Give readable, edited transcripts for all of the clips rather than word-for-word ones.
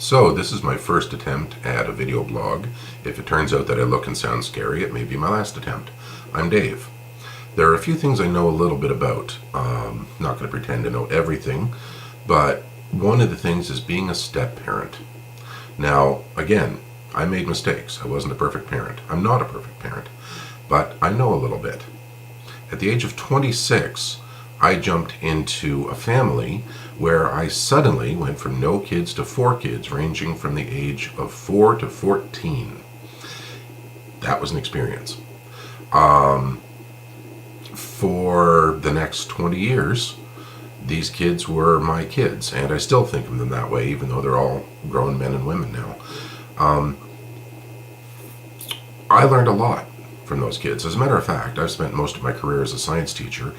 So this is my first attempt at a video blog. If it turns out that I look and sound scary, it may be my last attempt. I'm Dave. There are a few things I know a little bit about. Not going to pretend to know everything, but one of the things is being a step-parent. Now, again, I made mistakes. I wasn't a perfect parent. I'm not a perfect parent, but I know a little bit. At the age of 26, I jumped into a family where I suddenly went from no kids to 4 kids, ranging from the age of 4 to 14. That was an experience. For the next 20 years, these kids were my kids, and I still think of them that way, even though they're all grown men and women now. I learned a lot from those kids. As a matter of fact, I've spent most of my career as a science teacher.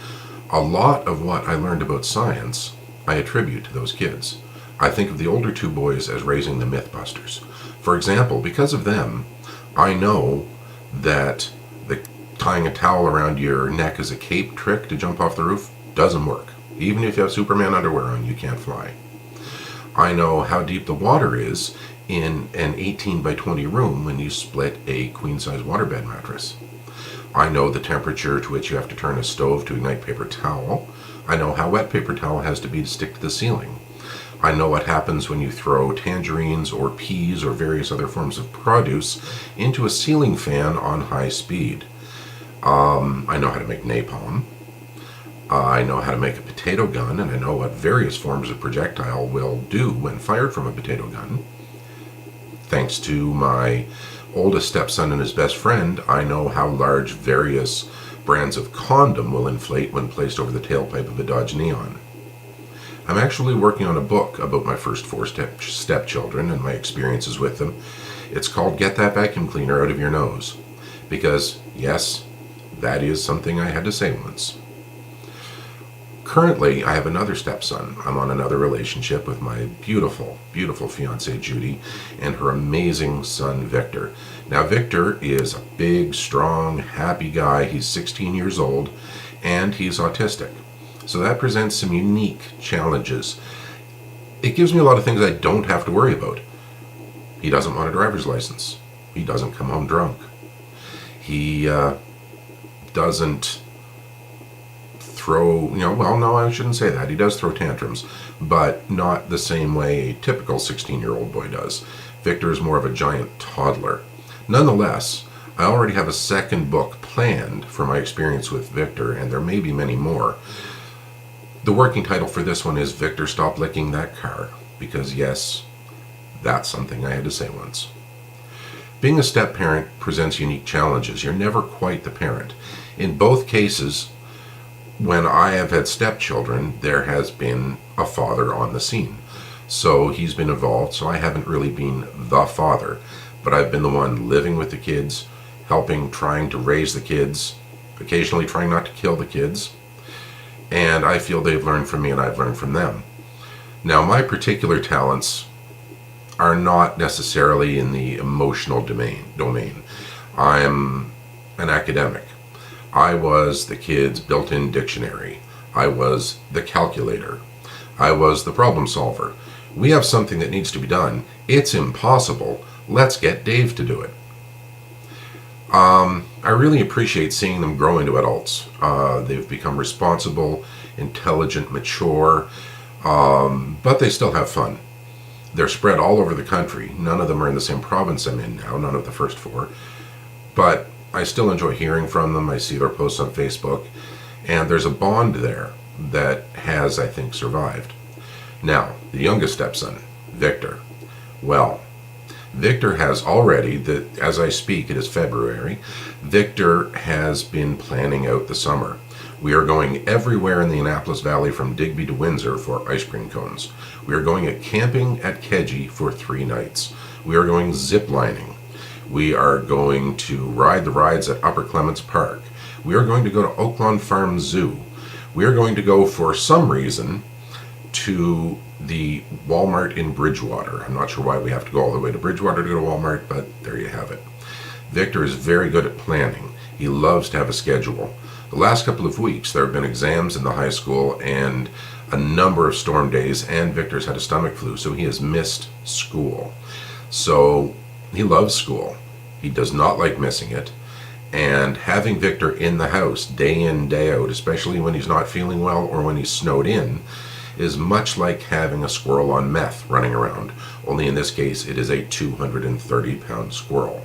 A lot of what I learned about science I attribute to those kids. I think of the older 2 boys as raising the Mythbusters. For example, because of them, I know that the tying a towel around your neck as a cape trick to jump off the roof doesn't work. Even if you have Superman underwear on, you can't fly. I know how deep the water is in an 18 by 20 room when you split a queen-size waterbed mattress. I know the temperature to which you have to turn a stove to ignite paper towel. I know how wet paper towel has to be to stick to the ceiling. I know what happens when you throw tangerines or peas or various other forms of produce into a ceiling fan on high speed. I know how to make napalm. I know how to make a potato gun, and I know what various forms of projectile will do when fired from a potato gun. Thanks to my oldest stepson and his best friend, I know how large various brands of condom will inflate when placed over the tailpipe of a Dodge Neon. I'm actually working on a book about my first 4 stepchildren and my experiences with them. It's called Get That Vacuum Cleaner Out of Your Nose. Because, yes, that is something I had to say once. Currently, I have another stepson. I'm on another relationship with my beautiful, beautiful fiancée Judy and her amazing son Victor. Now, Victor is a big, strong, happy guy. He's 16 years old and he's autistic. So that presents some unique challenges. It gives me a lot of things I don't have to worry about. He doesn't want a driver's license. He doesn't come home drunk. He doesn't throw, well, no, I shouldn't say that. He does throw tantrums, but not the same way a typical 16-year-old boy does. Victor is more of a giant toddler. Nonetheless, I already have a second book planned for my experience with Victor, and there may be many more. The working title for this one is Victor, Stop Licking That Car, because yes, that's something I had to say once. Being a step-parent presents unique challenges. You're never quite the parent. In both cases, when I have had stepchildren, there has been a father on the scene. So he's been involved, so I haven't really been the father, but I've been the one living with the kids, helping, trying to raise the kids, occasionally trying not to kill the kids, and I feel they've learned from me and I've learned from them. Now, my particular talents are not necessarily in the emotional domain. I'm an academic. I was the kid's built-in dictionary. I was the calculator. I was the problem solver. We have something that needs to be done. It's impossible. Let's get Dave to do it. I really appreciate seeing them grow into adults. They've become responsible, intelligent, mature, but they still have fun. They're spread all over the country. None of them are in the same province I'm in now, none of the first 4. But I still enjoy hearing from them. I see their posts on Facebook, and there's a bond there that has, I think, survived. Now, the youngest stepson, Victor. Well, Victor has already, as I speak, it is February, Victor has been planning out the summer. We are going everywhere in the Annapolis Valley from Digby to Windsor for ice cream cones. We are going camping at Keji for 3 nights. We are going zip-lining. We are going to ride the rides at Upper Clements Park. We are going to go to Oaklawn Farm Zoo. We are going to go, for some reason, to the Walmart in Bridgewater. I'm not sure why we have to go all the way to Bridgewater to go to Walmart, but there you have it. Victor is very good at planning. He loves to have a schedule. The last couple of weeks, there have been exams in the high school, and a number of storm days, and Victor's had a stomach flu, so he has missed school. So he loves school. He does not like missing it. And having Victor in the house day in, day out, especially when he's not feeling well or when he's snowed in, is much like having a squirrel on meth running around. Only in this case, it is a 230-pound squirrel.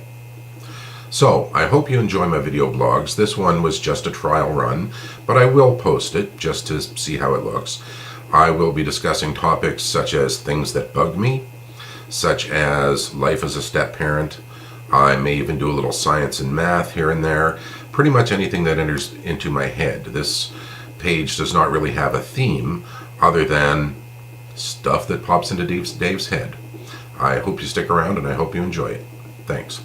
So, I hope you enjoy my video blogs. This one was just a trial run, but I will post it just to see how it looks. I will be discussing topics such as things that bug me, such as life as a step-parent. I may even do a little science and math here and there. Pretty much anything that enters into my head. This page does not really have a theme other than stuff that pops into Dave's head. I hope you stick around and I hope you enjoy it. Thanks.